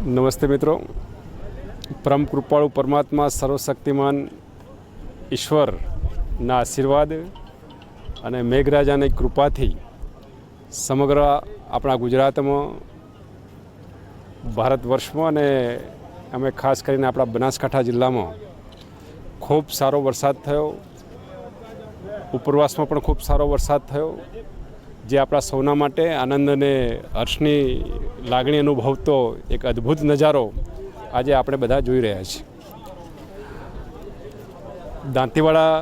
નમસ્તે મિત્રો, પરમ કૃપાળુ પરમાત્મા સર્વશક્તિમાન ઈશ્વરના આશીર્વાદ અને મેઘરાજાની કૃપાથી સમગ્ર આપણા ગુજરાતમાં, ભારત વર્ષમાં અને અમે ખાસ કરીને આપણા બનાસકાંઠા જિલ્લામાં ખૂબ સારો વરસાદ થયો. ઉપરવાસમાં પણ ખૂબ સારો વરસાદ થયો, જે આપણા સૌના માટે આનંદ અને હર્ષની લાગણી અનુભવતો એક અદ્ભુત નજારો આજે આપણે બધા જોઈ રહ્યા છીએ. દાંતીવાડા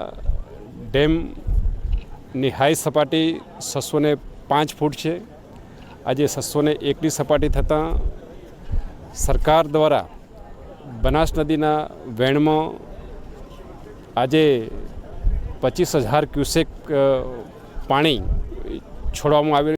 ડેમની હાઈ સપાટી 605 ફૂટ છે. આજે 601ની સપાટી થતાં સરકાર દ્વારા બનાસ નદીના વહેણમાં આજે 25,000 ક્યુસેક પાણી છોડવામાં આવ્યું.